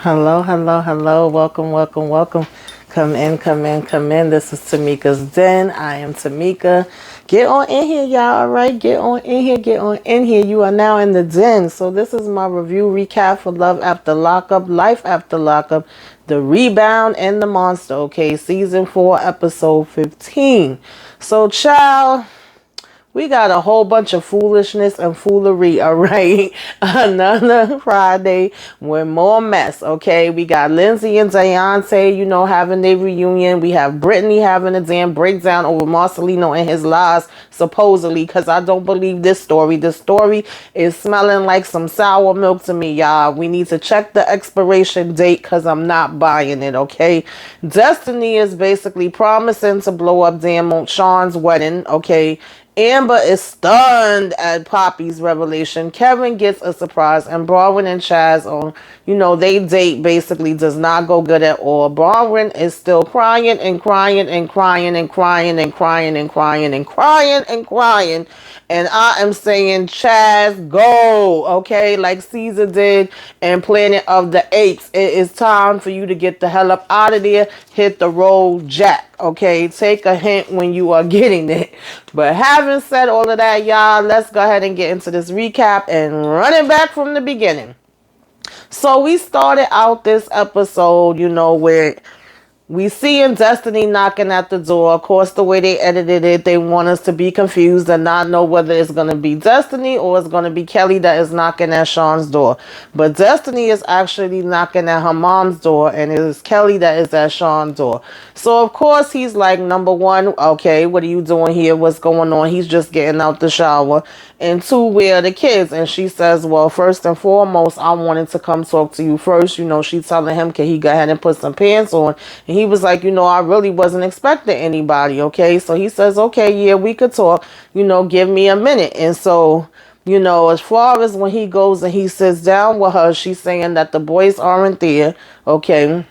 Hello, hello, hello. Welcome, welcome, welcome. Come in, come in, come in. This is Tamika's Den. I am Tamika. Get on in here, y'all. All right, get on in here, get on in here. You are now in the Den. So this is my review recap for Love After Lockup, Life After Lockup, The Rebound, and The Monster. Okay, season 4, episode 15. So, child. We got a whole bunch of foolishness and foolery, all right? Another Friday with more mess, okay? We got Lindsay and Deontay, having their reunion. We have Brittany having a damn breakdown over Marcelino and his lies, supposedly, because I don't believe this story. This story is smelling like some sour milk to me, y'all. We need to check the expiration date because I'm not buying it, okay? Destiny is basically promising to blow up damn Sean's wedding, okay? Amber is stunned at Poppy's revelation. Kevin gets a surprise, and Bronwyn and Chaz they date basically does not go good at all. Bronwyn is still crying and crying and crying and crying and crying and crying and crying and crying. And I am saying, Chaz, go, okay? Like Caesar did in Planet of the Apes. It is time for you to get the hell up out of there. Hit the road, Jack, okay? Take a hint when you are getting it. But having said all of that, y'all, let's go ahead and get into this recap and run it back from the beginning. So we started out this episode, where we see in Destiny knocking at the door. Of course, the way they edited it, they want us to be confused and not know whether it's going to be Destiny or it's going to be Kelly that is knocking at Sean's door. But Destiny is actually knocking at her mom's door, and it is Kelly that is at Sean's door. So, of course, he's like, number one, okay, what are you doing here? What's going on? He's just getting out the shower. And two, where are the kids? And she says, well, first and foremost, I wanted to come talk to you first. She's telling him, can he go ahead and put some pants on? And he was like, I really wasn't expecting anybody, okay? So he says, okay, yeah, we could talk, give me a minute. And so, as far as when he goes and he sits down with her, she's saying that the boys aren't there, okay?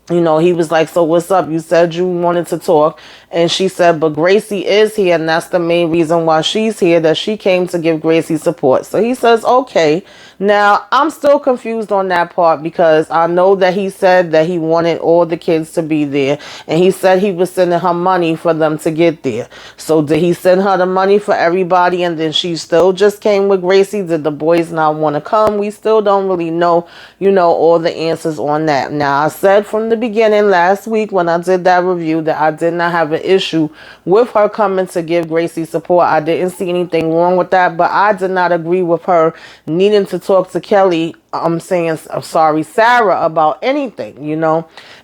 He was like, so what's up? You said you wanted to talk. And she said, but Gracie is here, and that's the main reason why she's here, that she came to give Gracie support. So he says, okay. Now, I'm still confused on that part because I know that he said that he wanted all the kids to be there. And he said he was sending her money for them to get there. So did he send her the money for everybody and then she still just came with Gracie? Did the boys not want to come? We still don't really know, all the answers on that. Now, I said from the beginning last week when I did that review that I did not have an issue with her coming to give Gracie support. I didn't see anything wrong with that, but I did not agree with her needing to talk to Kelly, Sarah, about anything,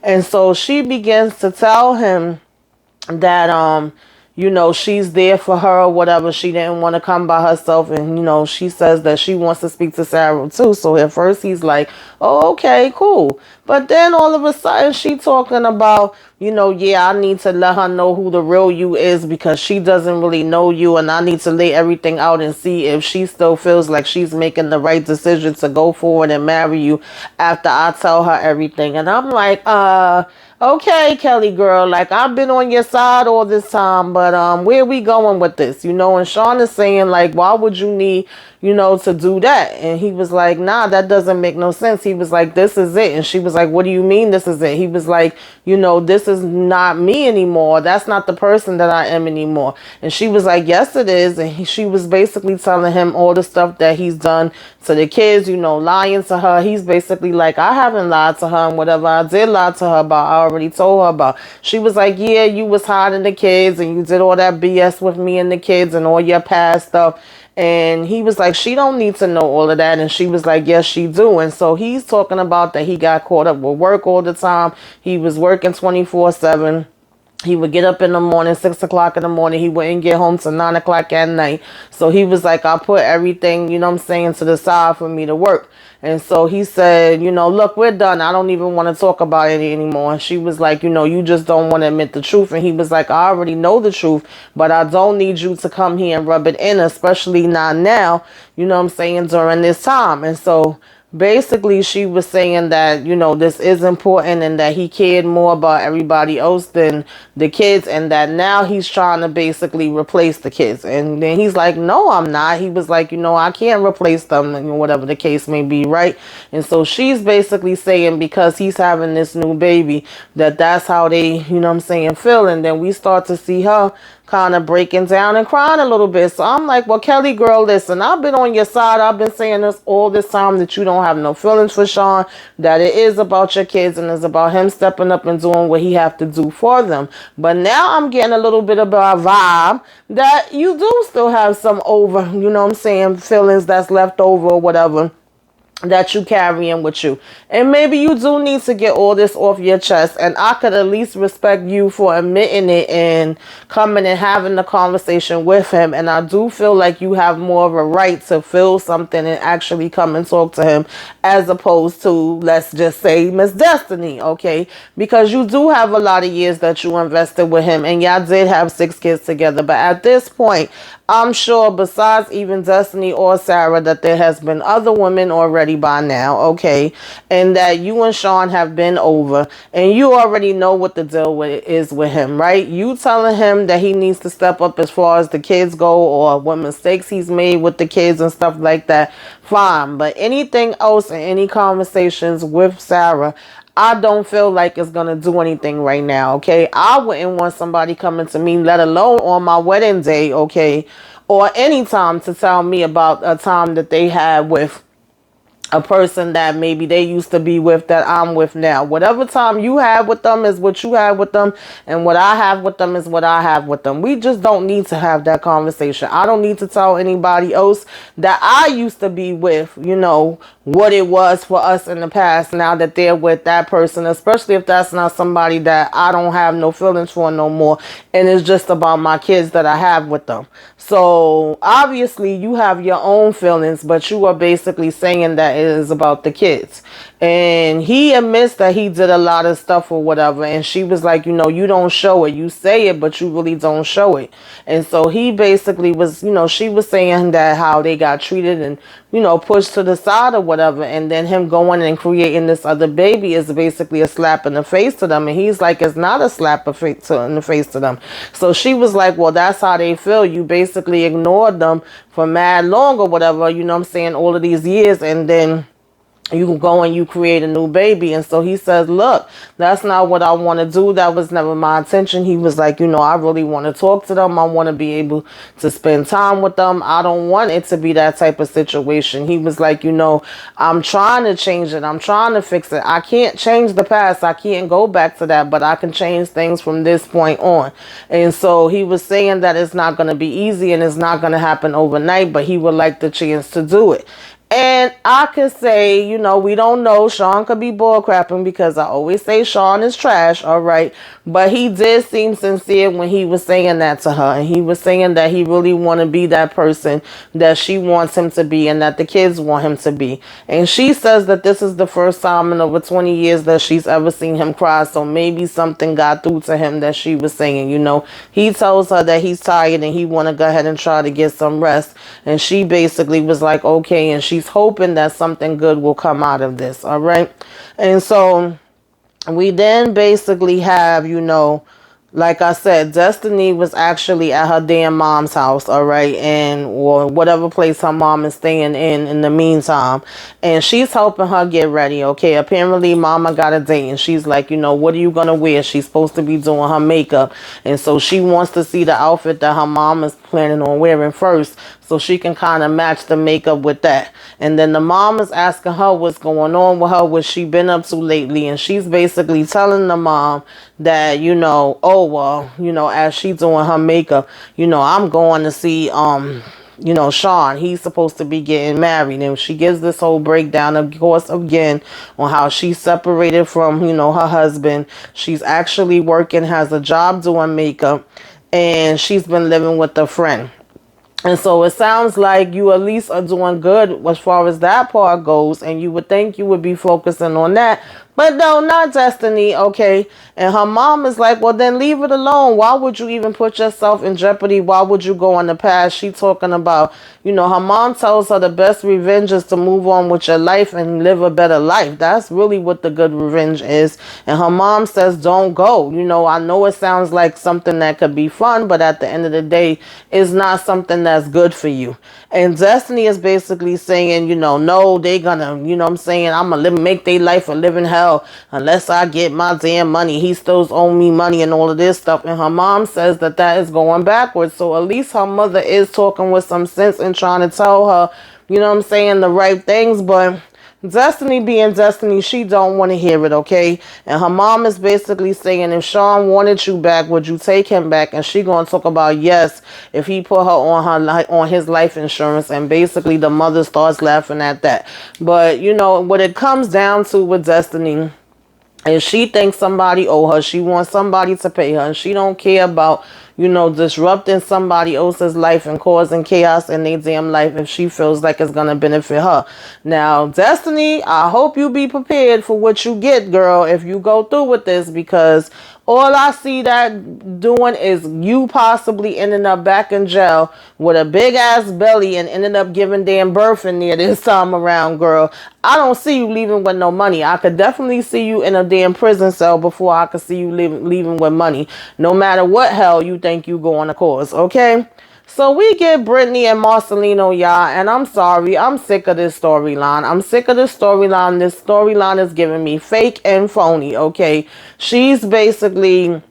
And so she begins to tell him that, she's there for her or whatever. She didn't want to come by herself. And, she says that she wants to speak to Sarah too. So at first he's like, oh, okay, cool. But then all of a sudden she talking about, I need to let her know who the real you is because she doesn't really know you. And I need to lay everything out and see if she still feels like she's making the right decision to go forward and marry you after I tell her everything. And I'm like, okay, Kelly girl, like I've been on your side all this time, but where we going with this? And Sean is saying like, why would you need, to do that? And he was like, nah, that doesn't make no sense. He was like, this is it. And she was like, what do you mean this is it? He was like, this is not me anymore. That's not the person that I am anymore. And she was like, yes, it is. And she was basically telling him all the stuff that he's done to the kids, lying to her. He's basically like, I haven't lied to her, and whatever I did lie to her about, I already told her about. She was like, yeah, you was hiding the kids and you did all that BS with me and the kids and all your past stuff. And he was like, she don't need to know all of that. And she was like, yes, she do. And so he's talking about that he got caught up with work all the time. He was working 24/7. He would get up in the morning, 6 o'clock in the morning. He wouldn't get home till 9 o'clock at night. So he was like, I put everything, to the side for me to work. And so he said, look, we're done. I don't even want to talk about it anymore. And she was like, you just don't want to admit the truth. And he was like, I already know the truth, but I don't need you to come here and rub it in, especially not now, during this time. And so basically she was saying that, this is important and that he cared more about everybody else than the kids, and that now he's trying to basically replace the kids. And then he's like, no, I'm not. He was like, I can't replace them, and whatever the case may be, right? And so she's basically saying because he's having this new baby, that's how they, feel. And then we start to see her kind of breaking down and crying a little bit. So I'm like, well, Kelly girl, listen, I've been on your side. I've been saying this all this time, that you don't have no feelings for Sean, that it is about your kids and it's about him stepping up and doing what he have to do for them. But now I'm getting a little bit of a vibe that you do still have some feelings that's left over or whatever, that you carrying with you. And maybe you do need to get all this off your chest, and I could at least respect you for admitting it and coming and having the conversation with him. And I do feel like you have more of a right to feel something and actually come and talk to him, as opposed to, let's just say, Miss Destiny, okay? Because you do have a lot of years that you invested with him, and y'all did have 6 kids together. But at this point, I'm sure besides even Destiny or Sarah, that there has been other women already by now, okay? And that you and Sean have been over, and you already know what the deal is with him, right? You telling him that he needs to step up as far as the kids go, or what mistakes he's made with the kids and stuff like that, fine. But anything else and any conversations with Sarah, I don't feel like it's going to do anything right now, okay? I wouldn't want somebody coming to me, let alone on my wedding day, okay? Or any time, to tell me about a time that they had with a person that maybe they used to be with that I'm with now. Whatever time you have with them is what you have with them, and what I have with them is what I have with them. We just don't need to have that conversation. I don't need to tell anybody else that I used to be with, what it was for us in the past, now that they're with that person, especially if that's not somebody that I don't have no feelings for no more, and it's just about my kids that I have with them. So obviously you have your own feelings, but you are basically saying that it is about the kids. And he admits that he did a lot of stuff or whatever. And she was like, you don't show it. You say it, but you really don't show it. And so he basically was, she was saying that how they got treated and, pushed to the side or whatever. And then him going and creating this other baby is basically a slap in the face to them. And he's like, it's not a slap in the face to them. So she was like, well, that's how they feel. You basically ignored them for mad long or whatever, all of these years. And then you go and you create a new baby. And so he says, look, that's not what I want to do. That was never my intention. He was like, I really want to talk to them. I want to be able to spend time with them. I don't want it to be that type of situation. He was like, I'm trying to change it. I'm trying to fix it. I can't change the past. I can't go back to that, but I can change things from this point on. And so he was saying that it's not going to be easy and it's not going to happen overnight, but he would like the chance to do it. And I could say, we don't know. Sean could be bullcrapping, because I always say Sean is trash, all right? But he did seem sincere when he was saying that to her. And he was saying that he really want to be that person that she wants him to be and that the kids want him to be. And she says that this is the first time in over 20 years that she's ever seen him cry. So maybe something got through to him that she was saying, He tells her that he's tired and he want to go ahead and try to get some rest. And she basically was like, okay. And she's hoping that something good will come out of this, all right? And so we then basically have, like I said, Destiny was actually at her damn mom's house, all right, or whatever place her mom is staying in the meantime, and she's helping her get ready, okay? Apparently, mama got a date, and she's like, what are you gonna wear? She's supposed to be doing her makeup, and so she wants to see the outfit that her mom is planning on wearing first, so she can kind of match the makeup with that. And then the mom is asking her what's going on with her, what she been up to lately, and she's basically telling the mom that, as she's doing her makeup, I'm going to see, Sean, he's supposed to be getting married. And she gives this whole breakdown, of course, again, on how she's separated from, her husband. She's actually working, has a job doing makeup, and she's been living with a friend. And so it sounds like you at least are doing good as far as that part goes. And you would think you would be focusing on that. But no, not Destiny, okay? And her mom is like, well, then leave it alone. Why would you even put yourself in jeopardy? Why would you go on the path? She talking about, her mom tells her the best revenge is to move on with your life and live a better life. That's really what the good revenge is. And her mom says, don't go. I know it sounds like something that could be fun, but at the end of the day, it's not something that's good for you. And Destiny is basically saying, no, they gonna, what I'm saying, I'm gonna make their life a living hell unless I get my damn money. He still owes me money and all of this stuff. And her mom says that is going backwards. So at least her mother is talking with some sense and trying to tell her, what I'm saying, the right things. But Destiny being Destiny, she don't want to hear it, okay? And her mom is basically saying, if Sean wanted you back, would you take him back? And she gonna talk about yes, if he put her on his life insurance. And basically the mother starts laughing at that. But what it comes down to with Destiny, and she thinks somebody owe her. She wants somebody to pay her. And she don't care about, disrupting somebody else's life and causing chaos in their damn life if she feels like it's going to benefit her. Now, Destiny, I hope you be prepared for what you get, girl, if you go through with this, because all I see that doing is you possibly ending up back in jail with a big ass belly and ending up giving damn birth in there this time around, girl. I don't see you leaving with no money. I could definitely see you in a damn prison cell before I could see you leaving with money. No matter what hell you think you going to cause, okay? So we get Brittany and Marcelino, y'all, and I'm sorry, I'm sick of this storyline. I'm sick of this storyline. This storyline is giving me fake and phony, okay? She's basically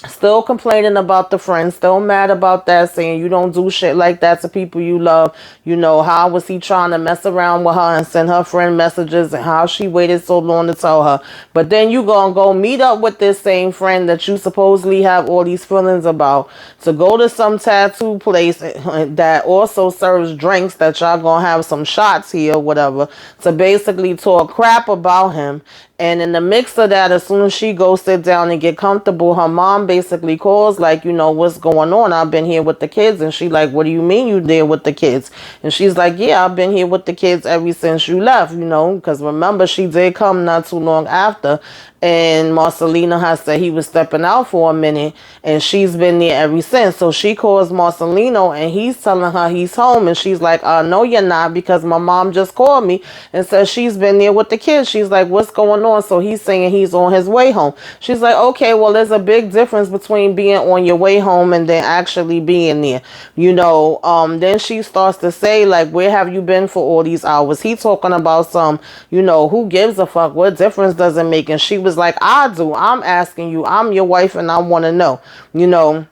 still complaining about the friend, still mad about that, saying you don't do shit like that to people you love. How was he trying to mess around with her and send her friend messages, and how she waited so long to tell her. But then you gonna go meet up with this same friend that you supposedly have all these feelings about to go to some tattoo place that also serves drinks, that y'all gonna have some shots here or whatever, to basically talk crap about him. And in the mix of that, as soon as she goes sit down and get comfortable, her mom basically calls like, what's going on? I've been here with the kids. And she like, what do you mean you there with the kids? And she's like, yeah, I've been here with the kids ever since you left, because remember, she did come not too long after. And Marcelino has said he was stepping out for a minute, and she's been there ever since. So she calls Marcelino, and he's telling her he's home, and she's like, no, you're not, because my mom just called me and said she's been there with the kids. She's like, what's going on? So he's saying he's on his way home. She's like, okay, well, there's a big difference between being on your way home and then actually being there. Then she starts to say, like, where have you been for all these hours? He talking about some, who gives a fuck? What difference does it make? And she was like, I do. I'm asking you. I'm your wife and I want to know.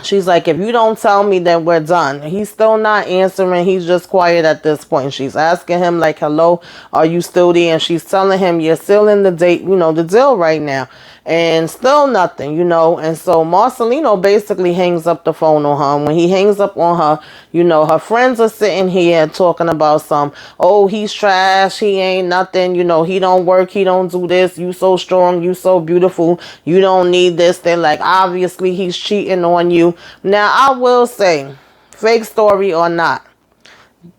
She's like, if you don't tell me, then we're done. He's still not answering. He's just quiet at this point. She's asking him like, hello, are you still there? And she's telling him, you're still in the date, the deal right now. And still nothing, And so Marcelino basically hangs up the phone on her. And when he hangs up on her, her friends are sitting here talking about oh, he's trash. He ain't nothing. He don't work. He don't do this. You so strong. You so beautiful. You don't need this. They're like, obviously he's cheating on you. Now, I will say, fake story or not,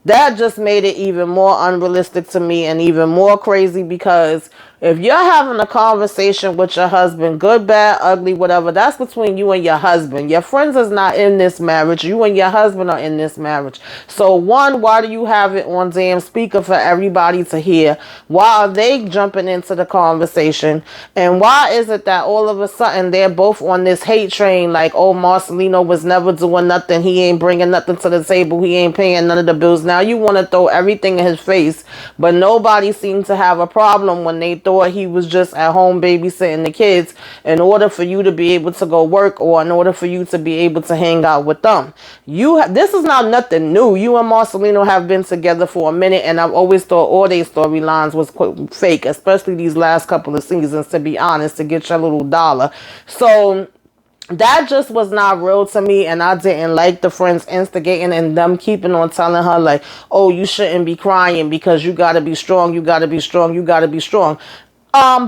that just made it even more unrealistic to me and even more crazy, because if you're having a conversation with your husband, good, bad, ugly, whatever, that's between you and your husband. Your friends is not in this marriage. You and your husband are in this marriage. So one, why do you have it on damn speaker for everybody to hear? Why are they jumping into the conversation? And why is it that all of a sudden they're both on this hate train, like, oh, Marcelino was never doing nothing. He ain't bringing nothing to the table. He ain't paying none of the bills. Now you want to throw everything in his face, but nobody seemed to have a problem when they thought he was just at home babysitting the kids in order for you to be able to go work, or in order for you to be able to hang out with them. This is not nothing new. You and Marcelino have been together for a minute, and I've always thought all their storylines was fake, especially these last couple of seasons, to be honest, to get your little dollar. So that just was not real to me, and I didn't like the friends instigating and them keeping on telling her like, oh, you shouldn't be crying because you got to be strong, you got to be strong, you got to be strong.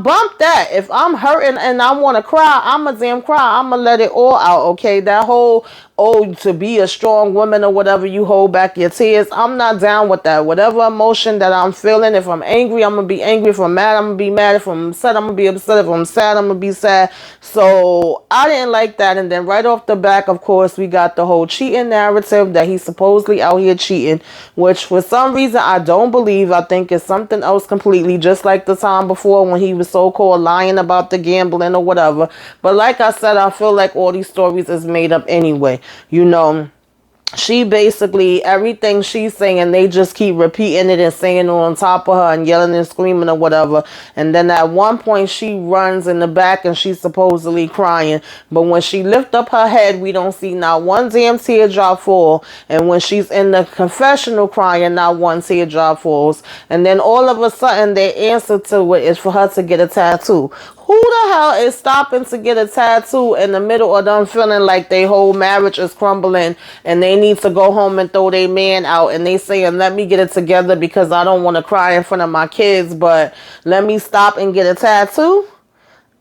bump that. If I'm hurting and I want to cry, I'ma damn cry. I'ma let it all out, okay? That whole, oh, to be a strong woman or whatever, you hold back your tears. I'm not down with that. Whatever emotion that I'm feeling, if I'm angry, I'm gonna be angry. If I'm mad, I'm gonna be mad. If I'm upset, I'm gonna be upset. If I'm sad, I'm gonna be sad. So I didn't like that. And then right off the back, of course, we got the whole cheating narrative that he's supposedly out here cheating, which for some reason I don't believe. I think it's something else completely, just like the time before when he was so-called lying about the gambling or whatever. But like I said, I feel like all these stories is made up anyway. You know, she basically, everything she's saying, they just keep repeating it and saying it on top of her and yelling and screaming or whatever. And then at one point she runs in the back and she's supposedly crying. But when she lifts up her head, we don't see not one damn teardrop fall. And when she's in the confessional crying, not one teardrop falls. And then all of a sudden their answer to it is for her to get a tattoo. Who the hell is stopping to get a tattoo in the middle of them feeling like their whole marriage is crumbling and they need to go home and throw their man out, and they saying, let me get it together because I don't want to cry in front of my kids, but let me stop and get a tattoo?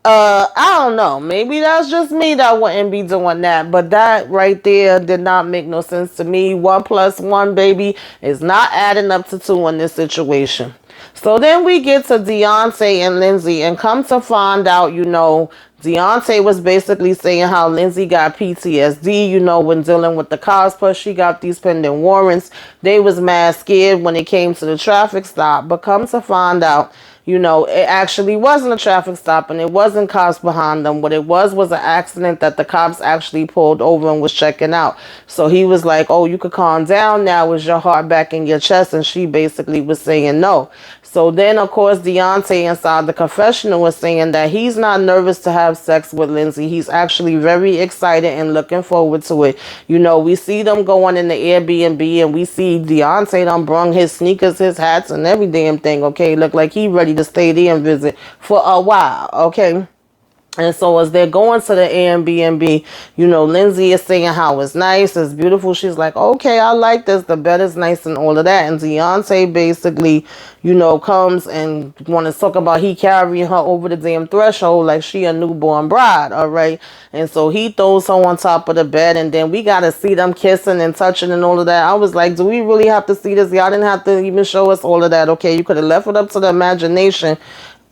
I don't know. Maybe that's just me that wouldn't be doing that. But that right there did not make no sense to me. 1 + 1, baby, is not adding up to 2 in this situation. So then we get to Deontay and Lindsay, and come to find out, you know, Deontay was basically saying how Lindsay got PTSD, you know, when dealing with the cops. Plus, she got these pending warrants. They was mad scared when it came to the traffic stop. But come to find out, you know, it actually wasn't a traffic stop and it wasn't cops behind them. What it was an accident that the cops actually pulled over and was checking out. So he was like, oh, you could calm down now. Is your heart back in your chest? And she basically was saying no. So then, of course, Deontay inside the confessional was saying that he's not nervous to have sex with Lindsay. He's actually very excited and looking forward to it. You know, we see them going in the Airbnb and we see Deontay done brung his sneakers, his hats, and every damn thing, okay? Look like he ready to stay there and visit for a while, okay? And so as they're going to the Airbnb, you know, Lindsay is saying how it's nice, it's beautiful. She's like, okay, I like this. The bed is nice and all of that. And Deontay basically, you know, comes and want to talk about he carrying her over the damn threshold like she a newborn bride, all right? And so he throws her on top of the bed, and then we got to see them kissing and touching and all of that. I was like, do we really have to see this? Y'all didn't have to even show us all of that, okay? You could have left it up to the imagination,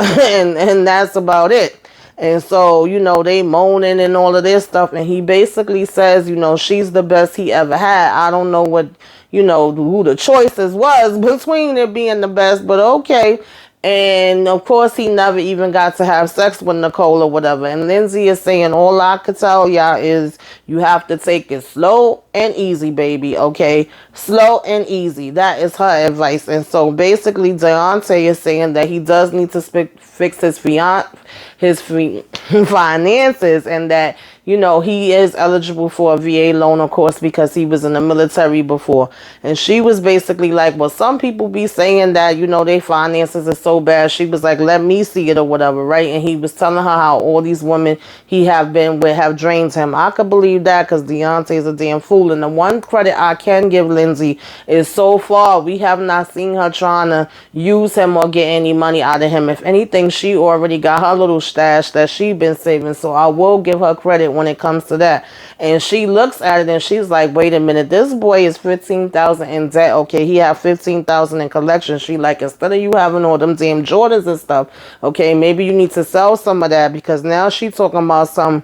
and that's about it. And so, you know, they moaning and all of this stuff. And he basically says, you know, she's the best he ever had. I don't know what, you know, who the choices was between it being the best, but okay. And of course, he never even got to have sex with Nicole or whatever. And Lindsay is saying, all I could tell y'all is you have to take it slow and easy, baby, okay? Slow and easy. That is her advice. And so basically, Deontay is saying that he does need to fix his finances, and that, you know, he is eligible for a VA loan, of course, because he was in the military before. And she was basically like, well, some people be saying that, you know, their finances are so bad. She was like, let me see it or whatever, right? And he was telling her how all these women he have been with have drained him. I could believe that because Deontay is a damn fool. And the one credit I can give Lindsay is so far we have not seen her trying to use him or get any money out of him. If anything, she already got her little stash that she been saving. So I will give her credit when it comes to that. And she looks at it and she's like, wait a minute, this boy is $15,000 in debt. Okay, he have $15,000 in collection. She like, instead of you having all them damn Jordans and stuff, okay, maybe you need to sell some of that, because now she talking about some,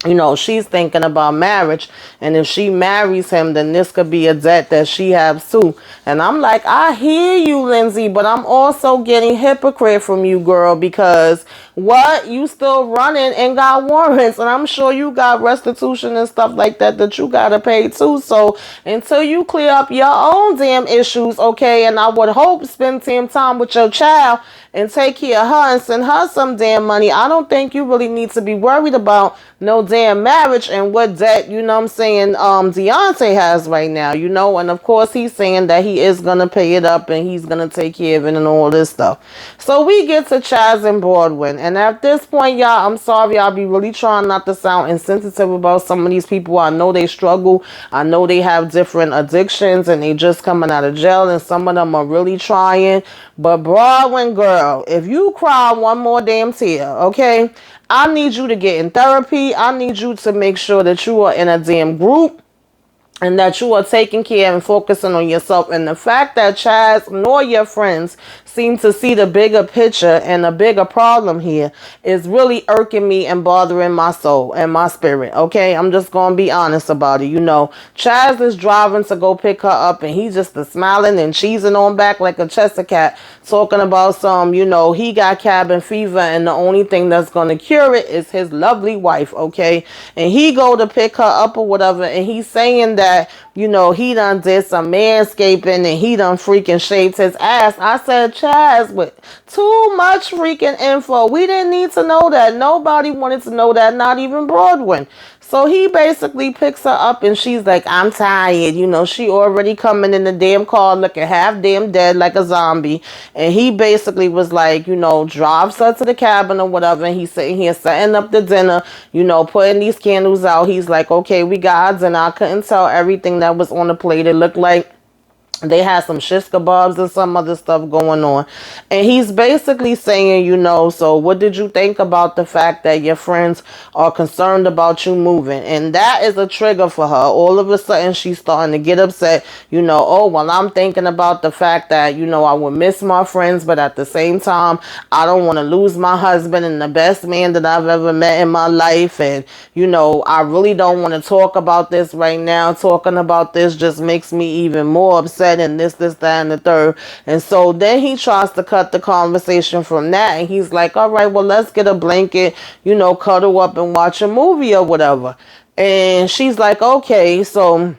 you know, she's thinking about marriage, and if she marries him, then this could be a debt that she has too. And I'm like, I hear you, Lindsay, but I'm also getting hypocrite from you, girl, because what? You still running and got warrants, and I'm sure you got restitution and stuff like that that you gotta pay too. So until you clear up your own damn issues, okay, and I would hope spend some time with your child and take care of her and send her some damn money, I don't think you really need to be worried about no damn marriage and what debt, you know what I'm saying, Deontay has right now, you know. And of course he's saying that he is gonna pay it up and he's gonna take care of it and all this stuff. So we get to Chaz and Broadwin, And at this point, y'all, I'm sorry. I'll be really trying not to sound insensitive about some of these people. I know they struggle. I know they have different addictions and they just coming out of jail. And some of them are really trying. But Broadway girl, if you cry one more damn tear, okay, I need you to get in therapy. I need you to make sure that you are in a damn group and that you are taking care and focusing on yourself. And the fact that Chaz nor your friends seem to see the bigger picture and the bigger problem here is really irking me and bothering my soul and my spirit, okay? I'm just going to be honest about it. You know, Chaz is driving to go pick her up and he's just smiling and cheesing on back like a Chester cat, talking about some, you know, he got cabin fever and the only thing that's going to cure it is his lovely wife, okay? And he go to pick her up or whatever, and he's saying that, you know, he done did some manscaping and he done freaking shaved his ass. I said, Chaz, with too much freaking info. We didn't need to know that. Nobody wanted to know that, not even Broadway. So he basically picks her up and she's like, I'm tired. You know, she already coming in the damn car looking half damn dead like a zombie. And he basically was like, you know, drives her to the cabin or whatever. And he's sitting here setting up the dinner, you know, putting these candles out. He's like, okay, we got our dinner. I couldn't tell everything that was on the plate. It looked like they had some shish kebabs and some other stuff going on. And he's basically saying, you know, so what did you think about the fact that your friends are concerned about you moving? And that is a trigger for her. All of a sudden, she's starting to get upset. You know, oh, well, I'm thinking about the fact that, you know, I would miss my friends, but at the same time, I don't want to lose my husband and the best man that I've ever met in my life. And, you know, I really don't want to talk about this right now. Talking about this just makes me even more upset. And this, that, and the third. And so then he tries to cut the conversation from that. And he's like, all right, well, let's get a blanket, you know, cuddle up and watch a movie or whatever. And she's like, okay. So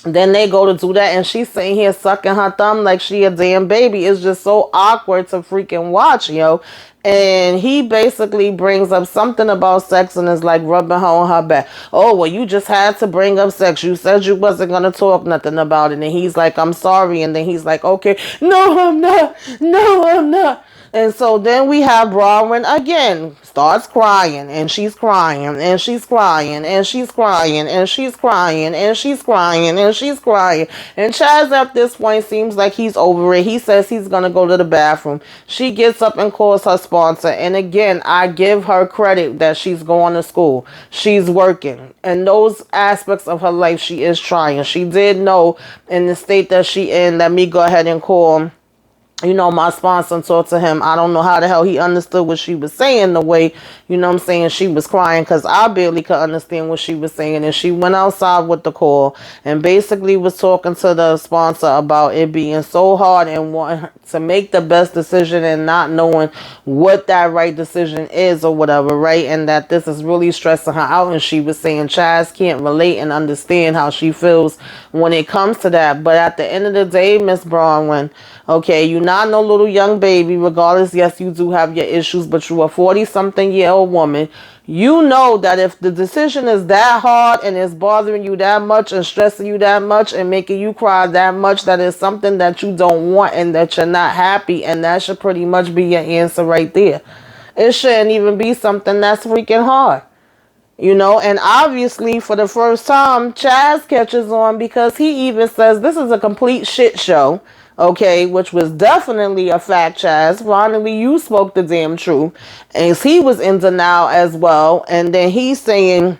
then they go to do that, and she's sitting here sucking her thumb like she a damn baby. It's just so awkward to freaking watch, yo. And he basically brings up something about sex and is like rubbing her on her back. Oh, well, you just had to bring up sex. You said you wasn't going to talk nothing about it. And he's like, I'm sorry. And then he's like, okay, no, I'm not. No, I'm not. And so then we have Bronwyn again starts crying, and she's crying, and she's crying, and she's crying, and she's crying, and she's crying, and she's crying. And Chaz at this point seems like he's over it. He says he's going to go to the bathroom. She gets up and calls her sponsor. And again, I give her credit that she's going to school. She's working. And those aspects of her life, she is trying. She did know in the state that she in, let me go ahead and call, you know, my sponsor and talk to him. I don't know how the hell he understood what she was saying the way, you know what I'm saying, she was crying, because I barely could understand what she was saying. And she went outside with the call and basically was talking to the sponsor about it being so hard and wanting to make the best decision and not knowing what that right decision is or whatever, right? And that this is really stressing her out. And she was saying Chaz can't relate and understand how she feels when it comes to that. But at the end of the day, Miss Bronwyn, okay, you're not no little young baby. Regardless, yes, you do have your issues, but you are a 40-something-year-old woman. You know that if the decision is that hard and it's bothering you that much and stressing you that much and making you cry that much, that is something that you don't want and that you're not happy, and that should pretty much be your answer right there. It shouldn't even be something that's freaking hard. You know, and obviously for the first time, Chaz catches on, because he even says this is a complete shit show. Okay, which was definitely a fact, Chaz. Finally, you spoke the damn truth. And he was in denial as well. And then he's saying,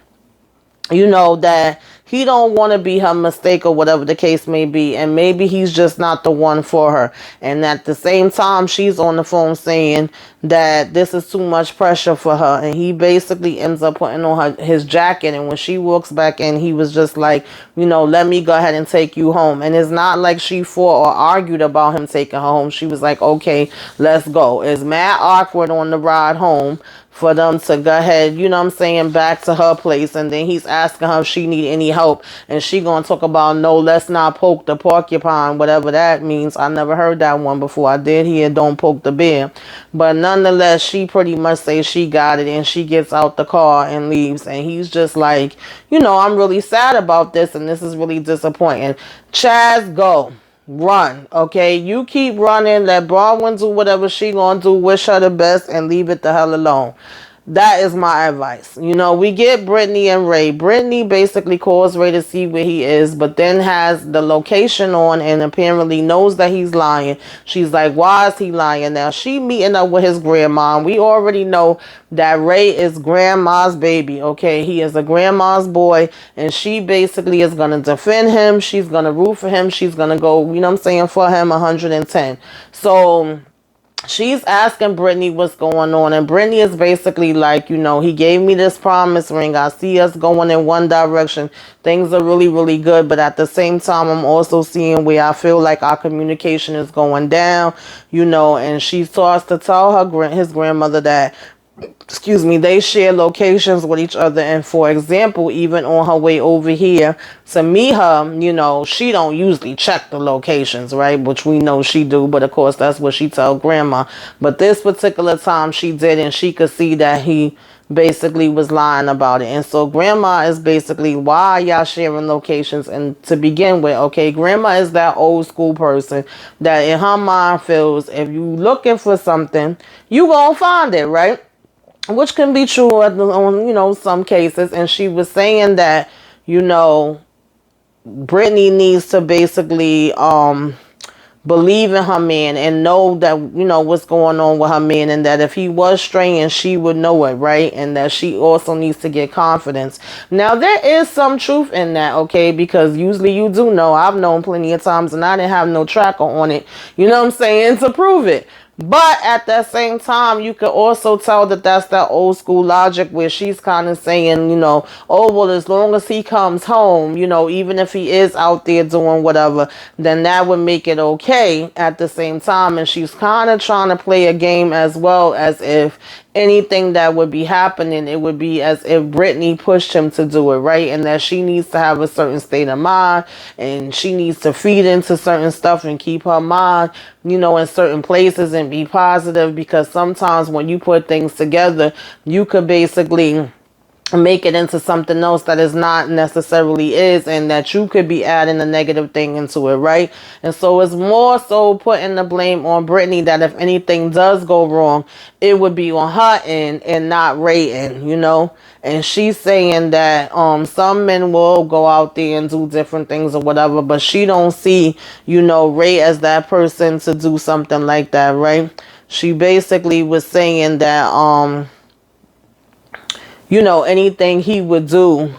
you know, that he don't want to be her mistake or whatever the case may be. And maybe he's just not the one for her. And at the same time, she's on the phone saying that this is too much pressure for her. And he basically ends up putting on his jacket. And when she walks back in, he was just like, you know, let me go ahead and take you home. And it's not like she fought or argued about him taking her home. She was like, okay, let's go. It's mad awkward on the ride home for them to go ahead, you know what I'm saying, back to her place. And then he's asking her if she need any help. And she gonna talk about, no, let's not poke the porcupine, whatever that means. I never heard that one before. I did hear don't poke the bear. But nonetheless, she pretty much says she got it. And she gets out the car and leaves. And he's just like, you know, I'm really sad about this. And this is really disappointing. Chaz, go. run, okay? You keep running, let Bronwyn do whatever she gonna do, wish her the best, and leave it the hell alone. That is my advice. You know, we get Brittany and Ray. Brittany basically calls Ray to see where he is, but then has the location on and apparently knows that he's lying. She's like, why is he lying? Now, she meeting up with his grandma. We already know that Ray is grandma's baby, okay? He is a grandma's boy, and she basically is going to defend him. She's going to root for him. She's going to go, you know what I'm saying, for him 110. So she's asking Brittany what's going on, and Brittany is basically like, you know, he gave me this promise ring. I see us going in one direction. Things are really, really good, but at the same time, I'm also seeing where I feel like our communication is going down, you know, and she starts to tell his grandmother that, excuse me, they share locations with each other. And for example, even on her way over here to meet her, you know, she don't usually check the locations, right? Which we know she do, but of course that's what she tell grandma. But this particular time she did, and she could see that he basically was lying about it. And so grandma is basically, why are y'all sharing locations? And to begin with, okay, grandma is that old school person that in her mind feels if you looking for something, you gonna find it, right? Which can be true on, you know, some cases. And she was saying that, you know, Brittany needs to basically believe in her man and know that, you know, what's going on with her man, and that if he was straying, she would know it, right? And that she also needs to get confidence. Now, there is some truth in that, okay? Because usually you do know. I've known plenty of times and I didn't have no tracker on it, you know what I'm saying, to prove it. But at that same time, you can also tell that that's that old school logic where she's kind of saying, you know, oh, well, as long as he comes home, you know, even if he is out there doing whatever, then that would make it okay at the same time. And she's kind of trying to play a game as well, as if anything that would be happening, it would be as if Brittany pushed him to do it, right? And that she needs to have a certain state of mind, and she needs to feed into certain stuff and keep her mind, you know, in certain places and be positive, because sometimes when you put things together, you could basically make it into something else that is not necessarily is, and that you could be adding a negative thing into it, right? And so it's more so putting the blame on Brittany, that if anything does go wrong, it would be on her end and not Ray end, you know? And she's saying that some men will go out there and do different things or whatever, but she don't see, you know, Ray as that person to do something like that, right? She basically was saying that you know, anything he would do,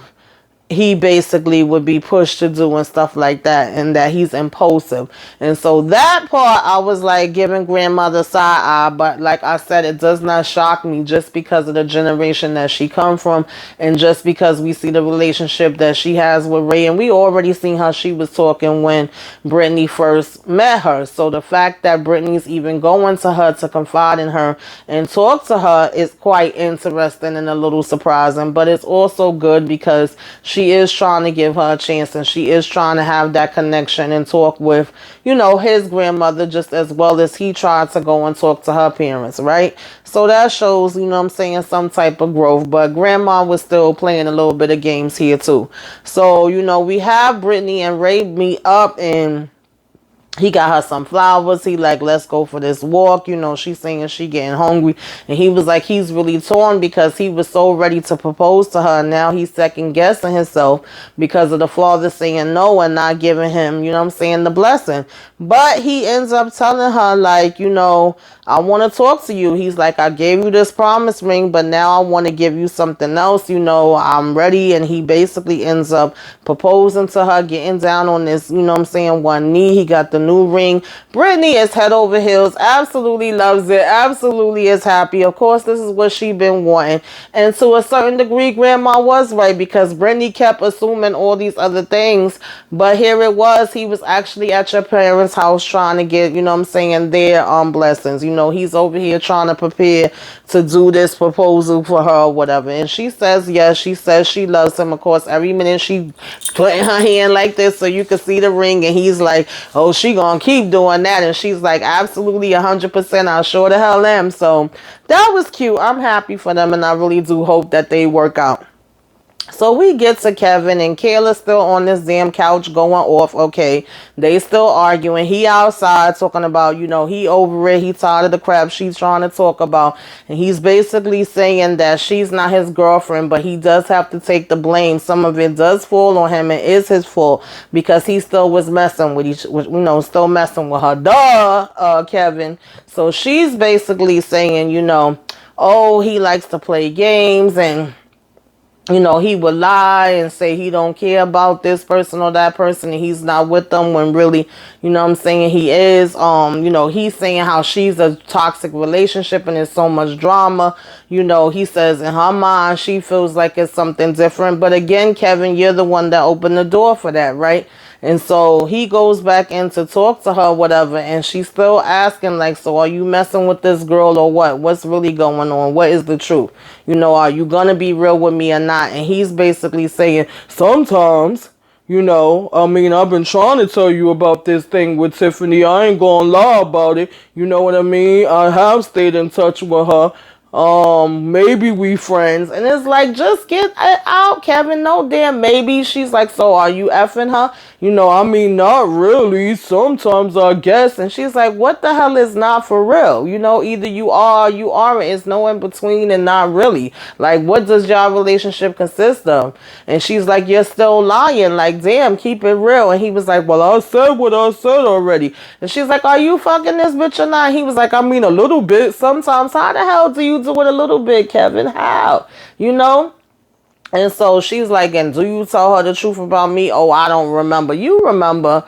he basically would be pushed to do and stuff like that, and that he's impulsive. And so that part, I was like giving grandmother side eye, but like I said, it does not shock me, just because of the generation that she come from, and just because we see the relationship that she has with Ray. And we already seen how she was talking when Brittany first met her. So the fact that Brittany's even going to her to confide in her and talk to her is quite interesting and a little surprising, but it's also good because she is trying to give her a chance, and she is trying to have that connection and talk with, you know, his grandmother, just as well as he tried to go and talk to her parents, right? So that shows, you know what I'm saying, some type of growth. But grandma was still playing a little bit of games here too. So, you know, we have Brittany and Ray meet up, and he got her some flowers. He like, let's go for this walk. You know, she's saying she getting hungry. And he was like, he's really torn, because he was so ready to propose to her. Now he's second guessing himself because of the father saying no and not giving him, you know what I'm saying, the blessing. But he ends up telling her, like, you know, I want to talk to you. He's like, I gave you this promise ring, but now I want to give you something else. You know, I'm ready. And he basically ends up proposing to her, getting down on this, you know what I'm saying, one knee. He got the new ring. Brittany is head over heels, absolutely loves it, absolutely is happy. Of course, this is what she been wanting. And to a certain degree, grandma was right, because Brittany kept assuming all these other things. But here it was, he was actually at your parents' house trying to get, you know what I'm saying, their blessings. You know, he's over here trying to prepare to do this proposal for her or whatever. And she says yes. She says she loves him. Of course, every minute she putting her hand like this so you can see the ring. And he's like, oh, she gonna keep doing that. And she's like, absolutely 100%. I sure the hell am. So that was cute. I'm happy for them, and I really do hope that they work out. So we get to Kevin, and Kayla's still on this damn couch going off. Okay, they still arguing. He outside talking about, he over it. He tired of the crap she's trying to talk about. And he's basically saying that she's not his girlfriend, but he does have to take the blame. Some of it does fall on him and is his fault because he still was messing with still messing with her. Kevin. So she's basically saying, oh, he likes to play games, and he would lie and say he don't care about this person or that person and he's not with them when really, what I'm saying, he is. He's saying how she's a toxic relationship and there's so much drama. He says in her mind she feels like it's something different. But again, Kevin, you're the one that opened the door for that, right? And so he goes back in to talk to her, whatever, and she's still asking, like, so are you messing with this girl or what? What's really going on? What is the truth? Are you going to be real with me or not? And he's basically saying, sometimes, I've been trying to tell you about this thing with Tiffany. I ain't gonna lie about it. You know what I mean? I have stayed in touch with her. Maybe we friends. And it's like, just get out, Kevin. No damn maybe. She's like, so are you effing her? Not really. Sometimes I guess. And she's like, what the hell is not for real? Either you are or you aren't. It's no in between and not really. Like, what does your relationship consist of? And she's like, you're still lying. Like, damn, keep it real. And he was like, well, I said what I said already. And she's like, are you fucking this bitch or not? He was like, a little bit. Sometimes. How the hell do you do it a little bit, Kevin? How? And so she's like, and do you tell her the truth about me? Oh, I don't remember. You remember,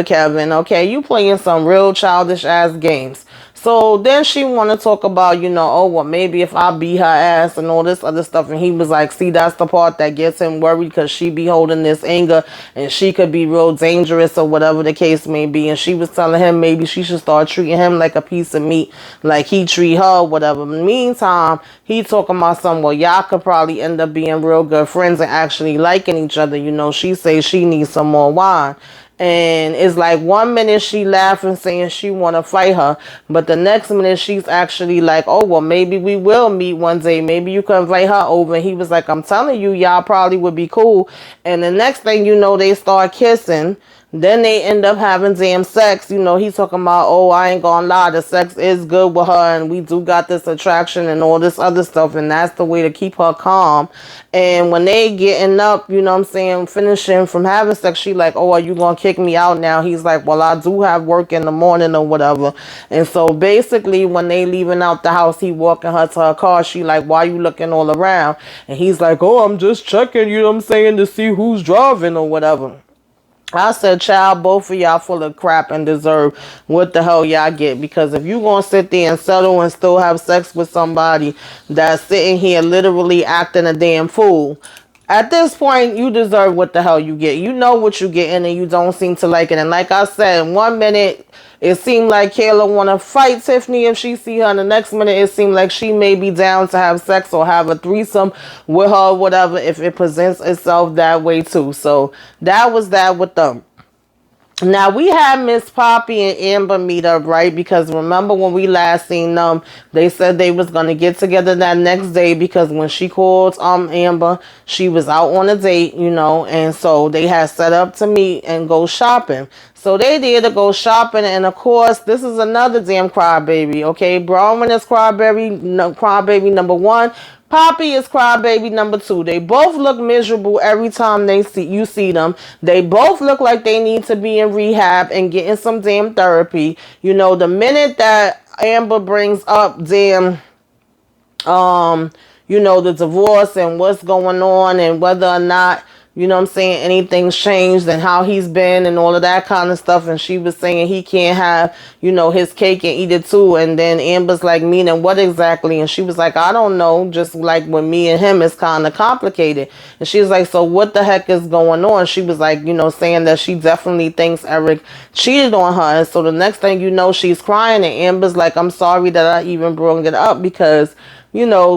Kevin. Okay, you playing some real childish ass games. So then she want to talk about, oh, well, maybe if I beat her ass and all this other stuff. And he was like, see, that's the part that gets him worried because she be holding this anger and she could be real dangerous or whatever the case may be. And she was telling him maybe she should start treating him like a piece of meat, like he treat her, whatever. In the meantime, he talking about something, well, y'all could probably end up being real good friends and actually liking each other. She say she needs some more wine. And it's like 1 minute she laughing saying she want to fight her, but the next minute she's actually like, oh, well, maybe we will meet one day, maybe you can invite her over. And he was like, I'm telling you, y'all probably would be cool. And the next thing you know, they start kissing. Then they end up having damn sex. He's talking about, oh, I ain't gonna lie, the sex is good with her and we do got this attraction and all this other stuff, and that's the way to keep her calm. And when they getting up, finishing from having sex, she like, oh, are you gonna kick me out now? He's like, well, I do have work in the morning or whatever. And so basically when they leaving out the house, he walking her to her car. She like, why you looking all around? And he's like, oh, I'm just checking, to see who's driving or whatever. I said, child, both of y'all full of crap and deserve what the hell y'all get. Because if you gonna sit there and settle and still have sex with somebody that's sitting here literally acting a damn fool, at this point, you deserve what the hell you get. You know what you getting and you don't seem to like it. And like I said, in 1 minute, it seemed like Kayla want to fight Tiffany if she see her. And the next minute, it seemed like she may be down to have sex or have a threesome with her, whatever, if it presents itself that way too. So that was that with them. Now, we had Miss Poppy and Amber meet up, right? Because remember when we last seen them, they said they was going to get together that next day because when she called Amber, she was out on a date, and so they had set up to meet and go shopping. So they did to go shopping, and of course, this is another damn crybaby, okay? Bronwyn is crybaby number one. Poppy is crybaby number two. They both look miserable every time you see them. They both look like they need to be in rehab and getting some damn therapy. The minute that Amber brings up damn, the divorce and what's going on and whether or not, anything's changed and how he's been and all of that kind of stuff. And she was saying he can't have, his cake and eat it too. And then Amber's like, meaning what exactly? And she was like, I don't know. Just like with me and him, it's kind of complicated. And she was like, so what the heck is going on? She was like, saying that she definitely thinks Eric cheated on her. And so the next thing you know, she's crying. And Amber's like, I'm sorry that I even brought it up because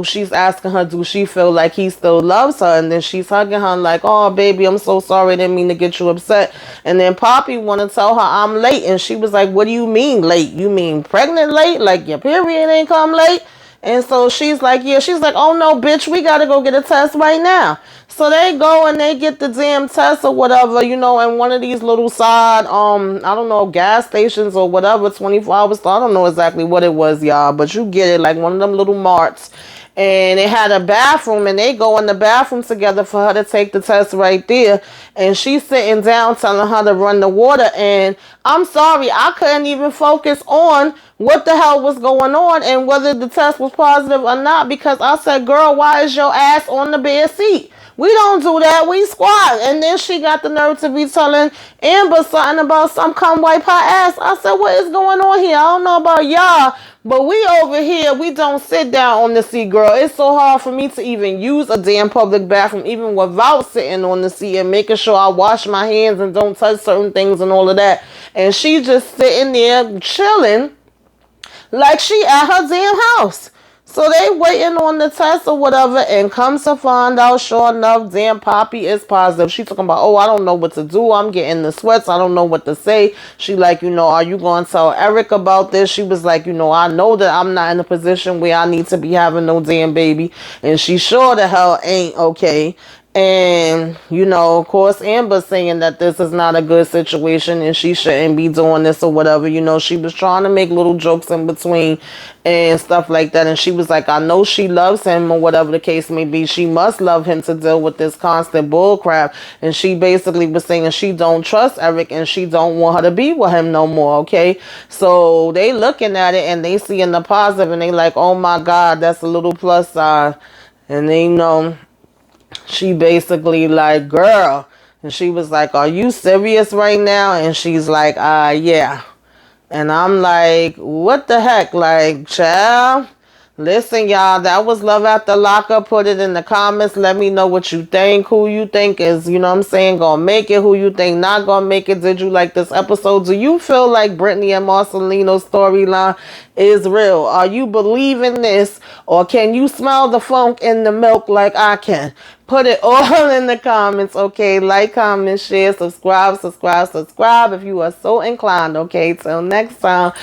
she's asking her, do she feel like he still loves her? And then she's hugging her like, oh, baby, I'm so sorry. I didn't mean to get you upset. And then Poppy want to tell her I'm late. And she was like, what do you mean late? You mean pregnant late? Like your period ain't come late? And so she's like, yeah, she's like, oh no, bitch, we gotta go get a test right now. So they go and they get the damn test or whatever, you know, in one of these little side, I don't know, gas stations or whatever, 24 hours. So I don't know exactly what it was, y'all, but you get it, like one of them little marts. And it had a bathroom, and they go in the bathroom together for her to take the test right there. And she's sitting down telling her to run the water. And I'm sorry, I couldn't even focus on what the hell was going on and whether the test was positive or not, because I said, girl, why is your ass on the bed seat? We don't do that. We squat. And then she got the nerve to be telling Amber something about some come wipe her ass. I said, what is going on here? I don't know about y'all, but we over here, we don't sit down on the seat, girl. It's so hard for me to even use a damn public bathroom, even without sitting on the seat and making sure I wash my hands and don't touch certain things and all of that. And she just sitting there chilling like she at her damn house. So they waiting on the test or whatever, and comes to find out, sure enough, damn Poppy is positive. She talking about, oh, I don't know what to do. I'm getting the sweats. I don't know what to say. She like, you know, are you going to tell Eric about this? She was like, you know, I know that I'm not in a position where I need to be having no damn baby. And she sure the hell ain't okay. And, you know, of course, Amber saying that this is not a good situation and she shouldn't be doing this or whatever. You know, she was trying to make little jokes in between and stuff like that. And she was like, I know she loves him or whatever the case may be. She must love him to deal with this constant bull crap. And she basically was saying she don't trust Eric and she don't want her to be with him no more, okay? So they looking at it and they seeing the positive and they like, oh my God, that's a little plus side. And they know... She basically like, girl, and she was like, are you serious right now? And she's like, yeah. And I'm like, what the heck? Like, child, listen, y'all, that was Love After Lockup. Put it in the comments. Let me know what you think. Who you think is, you know what I'm saying, gonna make it. Who you think not gonna make it. Did you like this episode? Do you feel like Brittany and Marcelino's storyline is real? Are you believing this? Or can you smell the funk in the milk like I can? Put it all in the comments, okay? Like, comment, share, subscribe if you are so inclined, okay? Till next time.